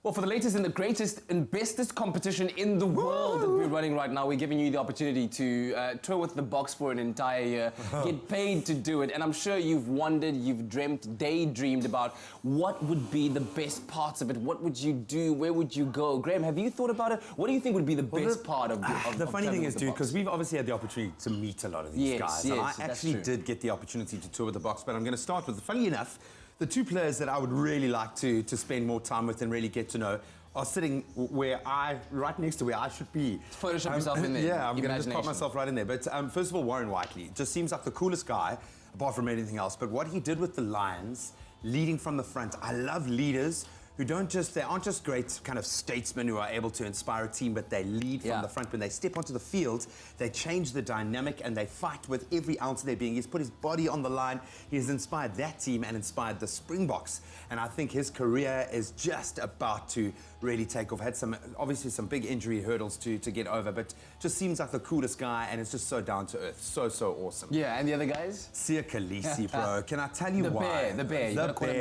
Well, for the latest and the greatest and bestest competition in the world that we're running right now, we're giving you the opportunity to tour with the box for an entire year, get paid to do it. And I'm sure you've wondered, you've dreamt, daydreamed about what would be the best parts of it. What would you do? Where would you go? Graham, have you thought about it? What do you think would be the best part of the funny thing is, dude, because we've obviously had the opportunity to meet a lot of these guys. And I actually did get the opportunity to tour with the box, but I'm going to start with, funny enough, the two players that I would really like to spend more time with and really get to know are sitting right next to where I should be. Photoshop yourself in there. Yeah, I'm going to just pop myself right in there. But first of all, Warren Whiteley just seems like the coolest guy, apart from anything else. But what he did with the Lions, leading from the front, I love leaders who they aren't just great kind of statesmen who are able to inspire a team, but they lead from the front. When they step onto the field, they change the dynamic and they fight with every ounce of their being. He's put his body on the line. He has inspired that team and inspired the Springboks. And I think his career is just about to really take off. Had obviously some big injury hurdles to get over, but just seems like the coolest guy and it's just so down to earth. So awesome. Yeah, and the other guys? Siya Kolisi, bro. Can I tell you why? The bear,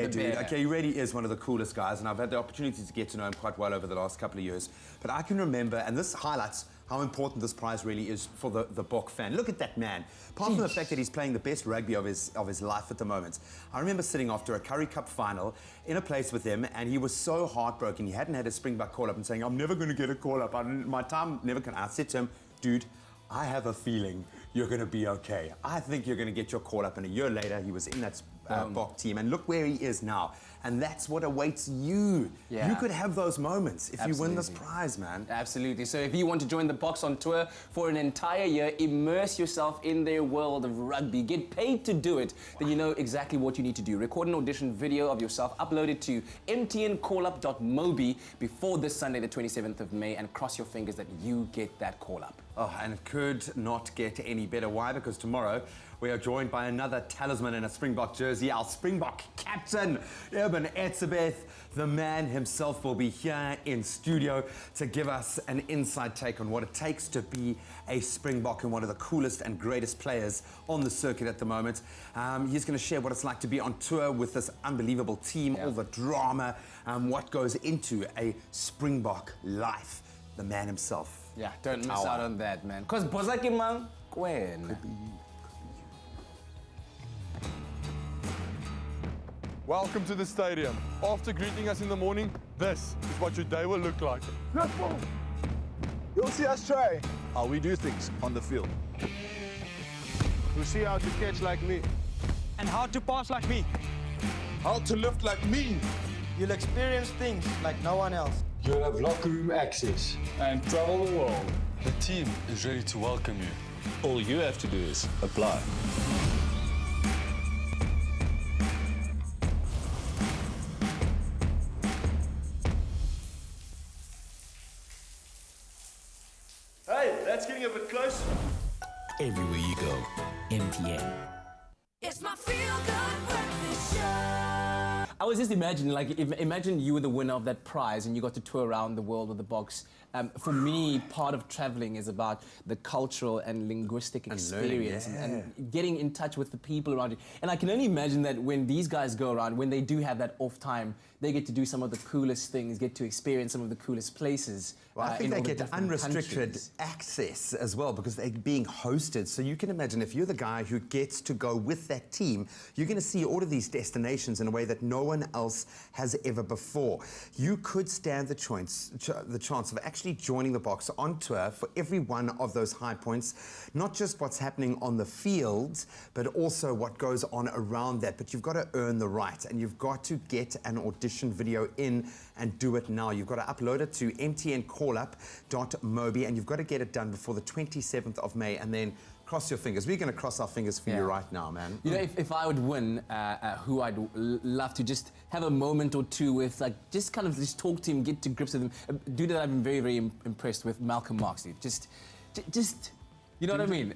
dude. Okay, he really is one of the coolest guys, and I've had the opportunity to get to know him quite well over the last couple of years. But I can remember, and this highlights how important this prize really is for the Bok fan. Look at that man. Apart from the fact that he's playing the best rugby of his life at the moment. I remember sitting after a Currie Cup final in a place with him, and he was so heartbroken. He hadn't had a Springbok call-up and saying, I'm never going to get a call-up. My time never can. I said to him, dude, I have a feeling you're going to be okay. I think you're going to get your call-up. And a year later, he was in that Bok team. And look where he is now. And that's what awaits you. Yeah. You could have those moments if you win this prize, man. Absolutely. So if you want to join the Box on tour for an entire year, immerse yourself in their world of rugby, get paid to do it, then you know exactly what you need to do. Record an audition video of yourself, upload it to mtncallup.mobi before this Sunday, the 27th of May, and cross your fingers that you get that call-up. Oh, and it could not get any better. Why? Because tomorrow we are joined by another talisman in a Springbok jersey, our Springbok captain, Urban Etzebeth. The man himself will be here in studio to give us an inside take on what it takes to be a Springbok and one of the coolest and greatest players on the circuit at the moment. He's going to share what it's like to be on tour with this unbelievable team, all the drama, what goes into a Springbok life. The man himself. Yeah, don't miss out on that, man. Because Bozaki man, Gwen. Welcome to the stadium. After greeting us in the morning, this is what your day will look like. You'll see us try how we do things on the field. You'll see how to catch like me. And how to pass like me. How to lift like me. You'll experience things like no one else. You'll have locker room access and travel the world. The team is ready to welcome you. All you have to do is apply. Hey, that's getting a bit close. Everywhere you go, MTN. It's my feel-good breakfast show. I was just imagining, imagine you were the winner of that prize and you got to tour around the world with the box. For me, part of traveling is about the cultural and linguistic experience and getting in touch with the people around you. And I can only imagine that when these guys go around, when they do have that off time, they get to do some of the coolest things, get to experience some of the coolest places. Well, I think they get unrestricted access as well because they're being hosted. So you can imagine if you're the guy who gets to go with that team, you're going to see all of these destinations in a way that no one else has ever before. You could stand the chance of actually joining the box on tour for every one of those high points, not just what's happening on the field, but also what goes on around that. But you've got to earn the right, and you've got to get an audition video in and do it now. You've got to upload it to mtncallup.mobi, and you've got to get it done before the 27th of May, and then cross your fingers. We're going to cross our fingers for you right now, man. You know, if I would win, who I'd love to just have a moment or two with, like, just kind of just talk to him, get to grips with him. A dude that I've been very, very impressed with, Malcolm Marx, dude. Just, you know what I mean?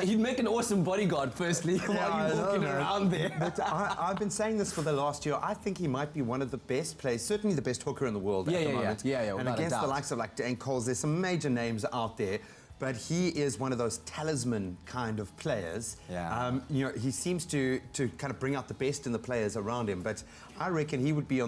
He'd make an awesome bodyguard, firstly, while you're walking around there. But I've been saying this for the last year. I think he might be one of the best players, certainly the best hooker in the world at the moment. Yeah, and against the likes of like Dan Coles, there's some major names out there but he is one of those talisman kind of players. Yeah. You know, he seems to kind of bring out the best in the players around him. But I reckon he would be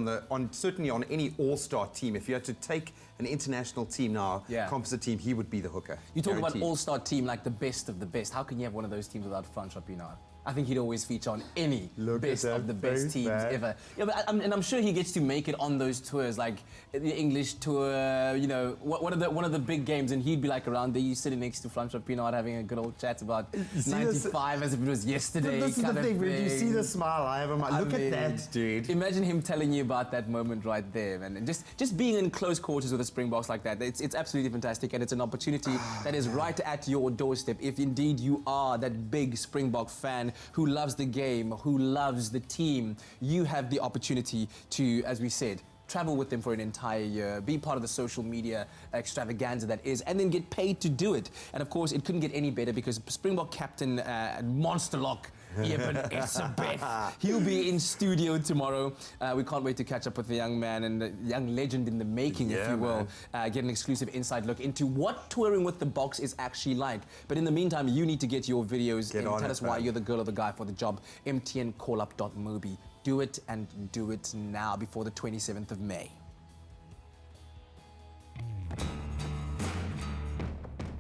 certainly on any all-star team. If you had to take an international team now, composite team, he would be the hooker. You talk about guaranteed. all-star team like the best of the best. How can you have one of those teams without Francois Pienaar? I think he'd always feature on any best of the best teams ever. Yeah, but I'm sure he gets to make it on those tours, like the English tour. You know, one of the big games, and he'd be like around there, you sitting next to Francois Pienaar having a good old chat about 95 as if it was yesterday. This is the thing, when you see the smile I have on my... Look at that, dude. Imagine him telling you about that moment right there, man. And just being in close quarters with the Springboks like that, it's absolutely fantastic, and it's an opportunity that is right at your doorstep. If indeed you are that big Springbok fan who loves the game, who loves the team, you have the opportunity to, as we said, travel with them for an entire year, be part of the social media extravaganza that is, and then get paid to do it. And of course, it couldn't get any better because Springbok captain Monster Lock, Eben Etzebeth, he'll be in studio tomorrow. We can't wait to catch up with the young man and the young legend in the making, if you will, get an exclusive inside look into what touring with the Boks is actually like. But in the meantime, you need to get your videos and tell us why you're the girl or the guy for the job. mtncallup.mobi. Do it, and do it now before the 27th of May.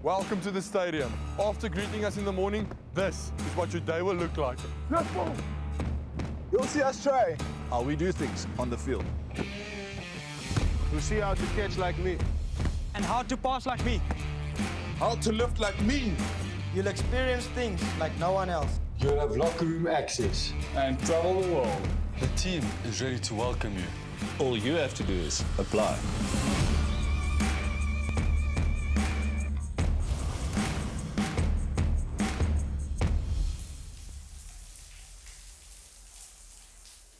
Welcome to the stadium. After greeting us in the morning, this is what your day will look like. Let's go. You'll see us try how we do things on the field. You see how to catch like me. And how to pass like me. How to lift like me. You'll experience things like no one else. You'll have locker room access and travel the world. The team is ready to welcome you. All you have to do is apply.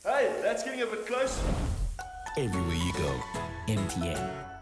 Hey, that's getting a bit close. Everywhere you go, MTN.